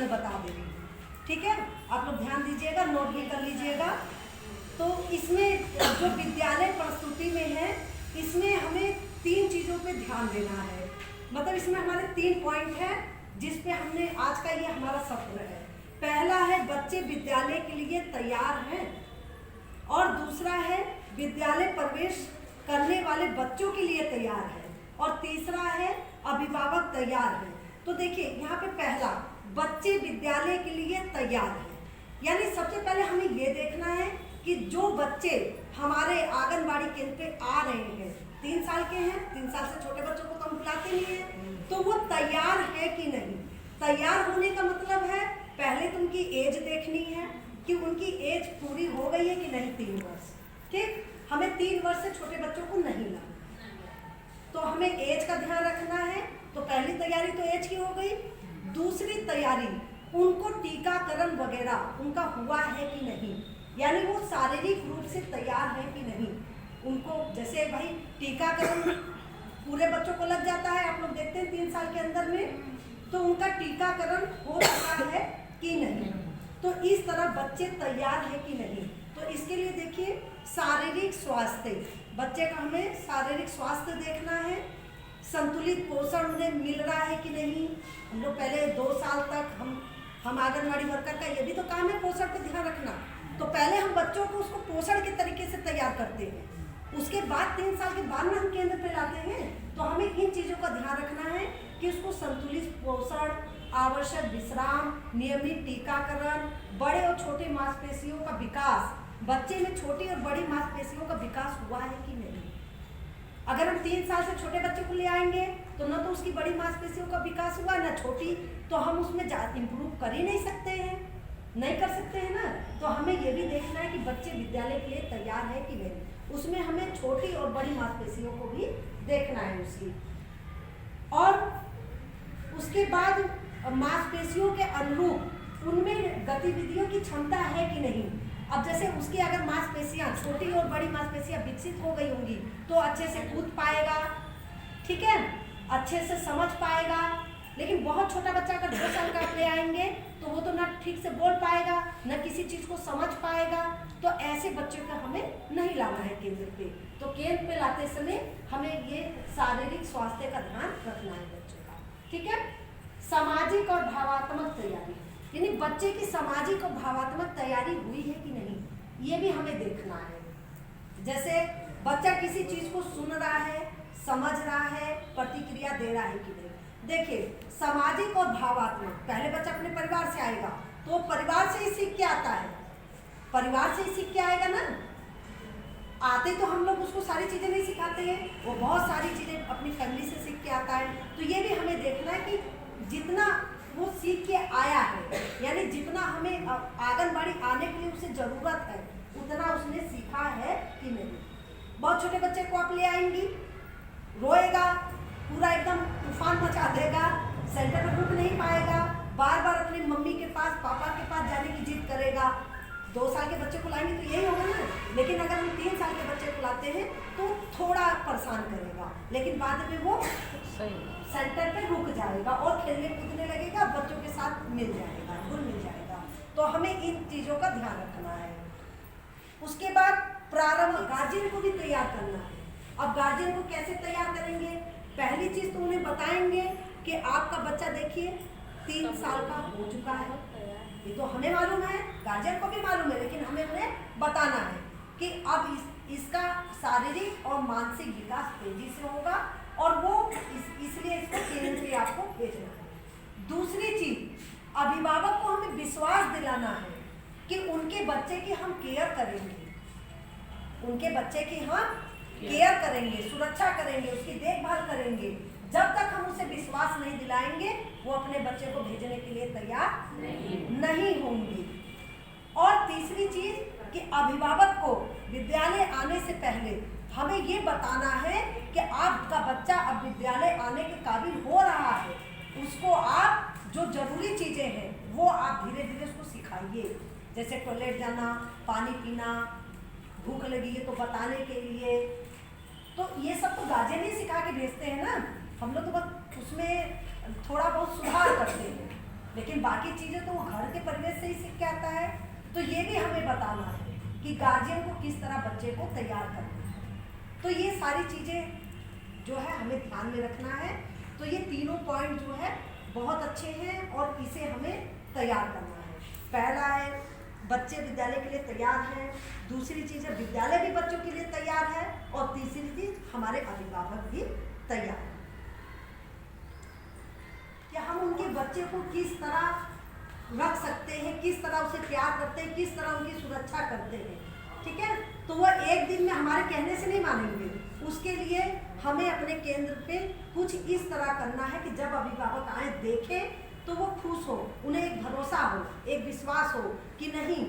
मैं बता दे रही हूँ, ठीक है। आप लोग ध्यान दीजिएगा, नोट भी कर लीजिएगा। तो इसमें जो विद्यालय प्रस्तुति में है, इसमें हमें 3 चीज़ों पे ध्यान देना है। मतलब इसमें हमारे 3 पॉइंट हैं जिस पे हमने आज का ये हमारा सत्र है। पहला है बच्चे विद्यालय के लिए तैयार हैं, और दूसरा है विद्यालय प्रवेश करने वाले बच्चों के लिए तैयार है, और तीसरा है अभिभावक तैयार है। तो देखिए यहाँ पे पहला, बच्चे विद्यालय के लिए तैयार हैं, यानी सबसे पहले हमें ये देखना है कि जो बच्चे हमारे आंगनबाड़ी केंद्र पे आ रहे हैं, 3 साल के हैं, 3 साल से छोटे बच्चों को तो हम बुलाते नहीं हैं, तो वो तैयार है कि नहीं। तैयार होने का मतलब है पहले तो उनकी एज देखनी है कि उनकी एज पूरी हो गई है कि नहीं, 3 वर्ष। ठीक, हमें 3 वर्ष से छोटे बच्चों को नहीं लाना, तो हमें एज का ध्यान रखना है। तो पहली तैयारी तो एज की हो गई। दूसरी तैयारी, उनको टीकाकरण वगैरह उनका हुआ है कि नहीं, यानी वो शारीरिक रूप से तैयार है कि नहीं। उनको जैसे भाई टीकाकरण पूरे बच्चों को लग जाता है, आप लोग देखते हैं 3 साल के अंदर में, तो उनका टीकाकरण हो चुका है कि नहीं। तो इस तरह बच्चे तैयार है कि नहीं। तो इसके लिए देखिए शारीरिक स्वास्थ्य, बच्चे का हमें शारीरिक स्वास्थ्य देखना है। संतुलित पोषण उन्हें मिल रहा है कि नहीं। हम लोग पहले 2 साल तक हम आंगनबाड़ी वर्कर का ये भी तो काम है पोषण पे ध्यान रखना। तो पहले हम बच्चों को उसको पोषण के तरीके से तैयार करते हैं, उसके बाद 3 साल के बाद में हम केंद्र पे लाते हैं। तो हमें इन चीज़ों का ध्यान रखना है कि उसको संतुलित पोषण, आवश्यक विश्राम, नियमित टीकाकरण, बड़े और छोटे मांसपेशियों का विकास, बच्चे में छोटी और बड़ी मांसपेशियों का विकास हुआ है कि नहीं। अगर हम 3 साल से छोटे बच्चे को ले आएंगे तो न तो उसकी बड़ी मांसपेशियों का विकास हुआ न छोटी, तो हम उसमें इम्प्रूव कर ही नहीं सकते हैं, नहीं कर सकते हैं ना। तो हमें ये भी देखना है कि बच्चे विद्यालय के लिए तैयार है कि नहीं। उसमें हमें छोटी और बड़ी मांसपेशियों को भी देखना है उसकी। और उसके बाद मांसपेशियों के अनुरूप उनमें गतिविधियों की क्षमता है कि नहीं। अब जैसे उसकी अगर मांसपेशियां, छोटी और बड़ी मांसपेशियां विकसित हो गई होंगी तो अच्छे से कूद पाएगा, ठीक है, अच्छे से समझ पाएगा। लेकिन बहुत छोटा बच्चा अगर 2 साल का आप ले आएंगे तो वो तो ना ठीक से बोल पाएगा, न किसी चीज़ को समझ पाएगा। तो ऐसे बच्चों को हमें नहीं लाना है केंद्र पे। तो केंद्र पे लाते समय हमें ये शारीरिक स्वास्थ्य का ध्यान रखना है बच्चों का, ठीक है। सामाजिक और भावात्मक तैयारी, यानी बच्चे की सामाजिक और भावात्मक तैयारी हुई है कि नहीं, ये भी हमें देखना है। जैसे बच्चा किसी चीज़ को सुन रहा है, समझ रहा है, प्रतिक्रिया दे रहा है कि नहीं। देखिए सामाजिक और भावात्मक, पहले बच्चा अपने परिवार से आएगा तो परिवार से ही सीख के आता है, परिवार से ही सीख के आएगा ना। आते तो हम लोग उसको सारी चीज़ें नहीं सिखाते हैं, वो बहुत सारी चीज़ें अपनी फैमिली से सीख के आता है। तो ये भी हमें देखना है कि जितना वो सीख के आया है, यानी जितना हमें आंगनबाड़ी आने के लिए उसे ज़रूरत है उतना उसने सीखा है कि नहीं। बहुत छोटे बच्चे को आप ले आएंगी, रोएगा, पूरा एकदम तूफान मचा देगा, सेंटर में रुक नहीं पाएगा, बार बार अपनी मम्मी के पास, पापा के पास जाने की जिद करेगा। 2 साल के बच्चे को लाएंगे तो यही होगा ना। लेकिन अगर हम 3 साल के बच्चे को लाते हैं तो थोड़ा परेशान करेगा, लेकिन बाद में वो सेंटर पे रुक जाएगा और खेलने कूदने लगेगा, बच्चों के साथ मिल जाएगा, घुल मिल जाएगा। तो हमें इन चीज़ों का ध्यान रखना है। उसके बाद प्रारंभ, गार्जियन को भी तैयार करना है। अब गार्जियन को कैसे तैयार करेंगे, पहली चीज़ तो उन्हें बताएंगे कि आपका बच्चा देखिए 3 साल का हो चुका है। ये तो हमें मालूम है, गार्जियन को भी मालूम है, लेकिन हमें उन्हें बताना है कि अब इसका शारीरिक और मानसिक विकास तेजी से होगा और वो इसलिए इसको केंद्र पे आपको भेजना है। दूसरी चीज, अभिभावक को हमें विश्वास दिलाना है कि उनके बच्चे की हम केयर करेंगे, उनके बच्चे की हम केयर करेंगे, सुरक्षा करेंगे, उसकी देखभाल करेंगे। जब तक हम उसे विश्वास नहीं दिलाएंगे वो अपने बच्चे को भेजने के लिए तैयार नहीं होंगे। और तीसरी चीज कि अभिभावक को विद्यालय आने से पहले हमें ये बताना है कि आपका बच्चा अब विद्यालय आने के काबिल हो रहा है, उसको आप जो जरूरी चीजें हैं वो आप धीरे धीरे उसको सिखाइए, जैसे टॉयलेट जाना, पानी पीना, भूख लगी है तो बताने के लिए। तो ये सब तो गार्जियन ही सिखा के भेजते हैं ना, हम लोग तो बस उसमें थोड़ा बहुत सुधार करते हैं, लेकिन लेकिन बाकी चीज़ें तो वो घर के परिवेश से ही सीख के आता है। तो ये भी हमें बताना है कि गार्जियन को किस तरह बच्चे को तैयार करना है। तो ये सारी चीज़ें जो है हमें ध्यान में रखना है। तो ये तीनों पॉइंट जो है बहुत अच्छे हैं और इसे हमें तैयार करना है। पहला है बच्चे विद्यालय के लिए तैयार हैं, दूसरी चीज़ है विद्यालय भी बच्चों के लिए तैयार है, और तीसरी चीज़ हमारे अभिभावक भी तैयार हैं कि हम उनके बच्चे को किस तरह रख सकते हैं, किस तरह उसे प्यार करते हैं, किस तरह उनकी सुरक्षा करते हैं। ठीक है, तो वो एक दिन में हमारे कहने से नहीं मानेंगे। उसके लिए हमें अपने केंद्र पे कुछ इस तरह करना है कि जब अभिभावक आए देखें तो वो खुश हो, उन्हें एक भरोसा हो, एक विश्वास हो कि नहीं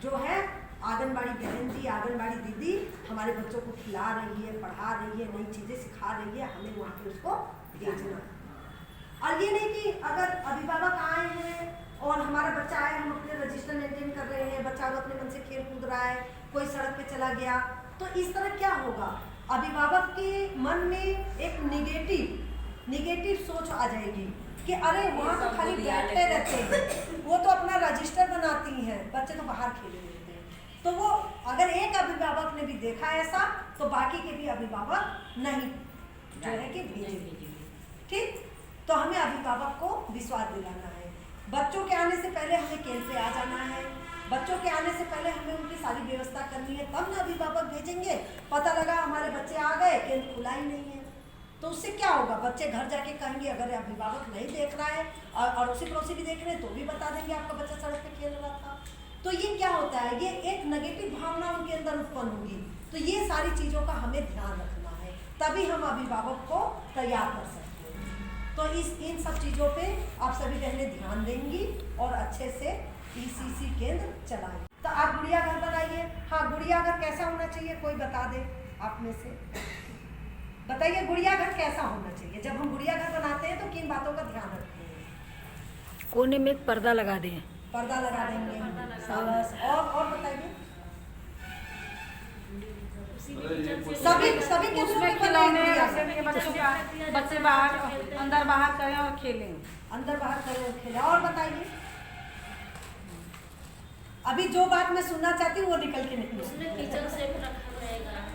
जो है आंगनबाड़ी बहन जी, आंगनबाड़ी दीदी हमारे बच्चों को खिला रही है, पढ़ा रही है, नई चीज़ें सिखा रही है, हमें वहाँ पे उसको भेजना। और ये नहीं कि अगर अभिभावक आए हैं और हमारा बच्चा आया, हम अपने रजिस्टर मेंटेन कर रहे हैं, बच्चा अपने मन से खेल कूद रहा है, कोई सड़क पे चला गया, तो इस तरह क्या होगा, अभिभावक के मन में एक निगेटिव सोच आ जाएगी कि अरे वहाँ तो खाली बैठे रहते हैं, वो तो अपना रजिस्टर बनाती हैं, बच्चे तो बाहर खेले रहते हैं। तो वो अगर एक अभिभावक ने भी देखा ऐसा तो बाकी के भी अभिभावक नहीं जो है कि भेजेंगे। ठीक, तो हमें अभिभावक को विश्वास दिलाना है। बच्चों के आने से पहले हमें केंद्र पे आ जाना है, बच्चों के आने से पहले हमें उनकी सारी व्यवस्था करनी है, तब ना अभिभावक भेजेंगे। पता लगा हमारे बच्चे आ गए, केंद्र खुला ही नहीं है, तो उससे क्या होगा, बच्चे घर जाके कहेंगे अगर अभिभावक नहीं देख रहा है और अड़ोसी पड़ोसी भी देख रहे हैं तो भी बता देंगे आपका बच्चा सड़क पे खेल रहा था। तो ये क्या होता है, ये एक नेगेटिव भावना उनके अंदर उत्पन्न होगी। तो ये सारी चीज़ों का हमें ध्यान रखना है, तभी हम अभिभावक को तैयार कर सकते हैं। तो इन सब चीज़ों पे आप सभी बहनें ध्यान देंगी और अच्छे से ECC केंद्र चलाएं। तो आप गुड़िया घर बनाइए। हाँ, गुड़िया घर कैसा होना चाहिए कोई बता दे आप में से, बताइए गुड़िया घर कैसा होना चाहिए। जब हम गुड़िया घर बनाते हैं तो किन बातों का ध्यान रखते हैं? कोने में एक पर्दा लगा दें, पर्दा लगा देंगे, और बताइए सभी के उसमें खिलौने के बच्चे बाहर अंदर बाहर करें और खेलें, अंदर बाहर करें और खेलें। और बताइए अभी जो बात मैं सुनना चाहती हूँ वो निकल के निकली। किचन सेट रखा रहेगा।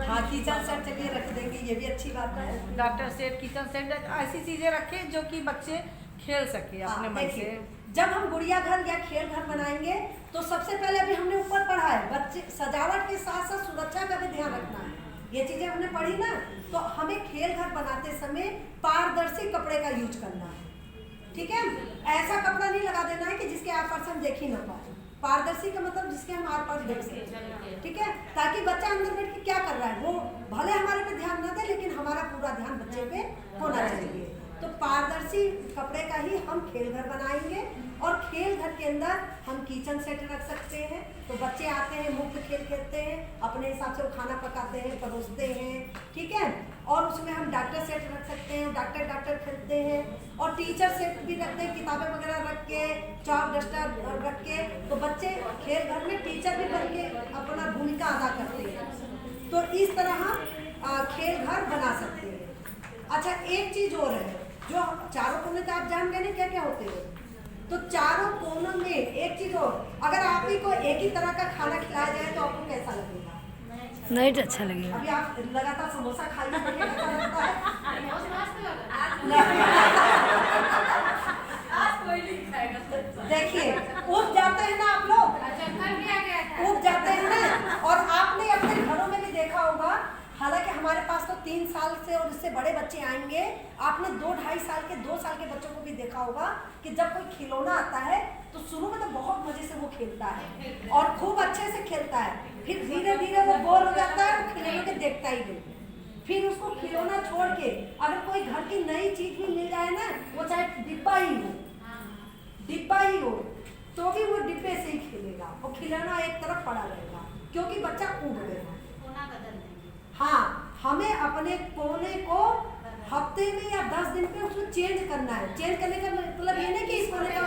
हाँ, किचन सेट चलिए रख देंगे, ये भी अच्छी बात है। डॉक्टर सेट, किचन सेट, ऐसी चीजें रखें जो कि बच्चे खेल सके अपने मन से। जब हम गुड़िया घर या खेल घर बनाएंगे तो सबसे पहले अभी हमने ऊपर पढ़ा है, बच्चे सजावट के साथ साथ सुरक्षा का भी ध्यान रखना है। ये चीजें हमने पढ़ी ना, तो हमें खेल घर बनाते समय पारदर्शी कपड़े का यूज करना है। ठीक है, ऐसा कपड़ा नहीं लगा देना है कि जिसके आर पास हम देख ही ना पाए। पारदर्शी का मतलब जिसके हम आर पास देख सकें। ठीक है, ताकि बच्चा अंदर बैठ के क्या कर रहा है वो भले हमारे पे ध्यान न दे, लेकिन हमारा पूरा ध्यान बच्चे पे होना चाहिए। तो पारदर्शी कपड़े का ही हम खेल घर बनाएंगे, और खेल घर के अंदर हम किचन सेट रख सकते हैं। तो बच्चे आते हैं, मुफ्त खेल खेलते हैं, अपने हिसाब से वो खाना पकाते हैं, परोसते हैं। ठीक है, और उसमें हम डॉक्टर सेट रख सकते हैं, डॉक्टर खेलते हैं, और टीचर सेट भी रखते हैं, किताबें वगैरह रख के, चॉक डस्टर रख के। तो बच्चे खेल घर में टीचर भी बन के अपना भूमिका अदा करते हैं। तो इस तरह हम खेल घर बना सकते हैं। अच्छा, एक चीज और है, जो चारों कोने तो आप जान गए ना क्या क्या होते हैं। तो चारों कोनों में एक चीज और, अगर आप ही को एक ही तरह का खाना खिलाया जाए तो आपको कैसा लगेगा? नहीं तो अच्छा लगेगा। अभी आप लगातार समोसा खाइए, कैसा लगता है? देखिए उब जाते हैं ना आप लोग, उब जाते हैं ना। और आपने अपने घरों में भी देखा होगा, हालांकि हमारे पास तो 3 साल से और इससे बड़े बच्चे आएंगे, आपने 2-2.5 साल के 2 साल के बच्चों को भी देखा होगा कि जब कोई खिलौना आता है तो शुरू में तो बहुत मजे से वो खेलता है और खूब अच्छे से खेलता है, फिर धीरे धीरे वो बोर हो जाता है, खिलौने के देखता ही नहीं। फिर उसको खिलौना छोड़ के अगर कोई घर की नई चीज भी मिल जाए ना, वो चाहे डिब्बा ही हो तो भी वो डिब्बे से ही खेलेगा, वो खिलौना एक तरफ पड़ा रहेगा, क्योंकि बच्चा ऊब गया। हाँ, हमें अपने कोने को हफ्ते में या 10 दिन पे उसको चेंज करना है। चेंज करने का मतलब ये नहीं कि इस कोने का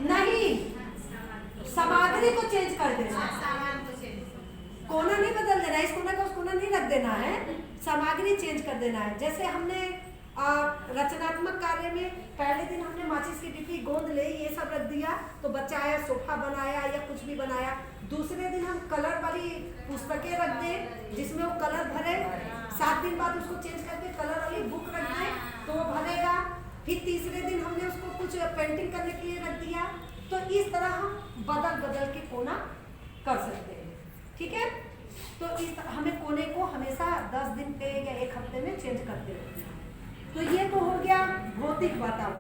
नहीं, सामग्री को चेंज कर देना है, कोना नहीं बदल देना, इस कोना का उस कोना नहीं रख देना है, सामग्री चेंज कर देना है। जैसे हमने रचनात्मक कार्य में पहले दिन हमने माचिस की डिब्बी, गोंद ले ये सब रख दिया, तो बच्चा आया सोफा बनाया या कुछ भी बनाया। दूसरे दिन हम कलर वाली पुस्तकें रख दें जिसमें वो कलर भरे, 7 दिन बाद उसको चेंज करके कलर वाली बुक रख दें तो वो भरेगा। फिर तीसरे दिन हमने उसको कुछ पेंटिंग करने के लिए रख दिया। तो इस तरह हम बदल बदल के कोना कर सकते हैं, ठीक है। तो इस हमें कोने को हमेशा 10 दिन पे या 1 हफ्ते में चेंज करते रहना है। तो ये तो हो गया भौतिक वातावरण।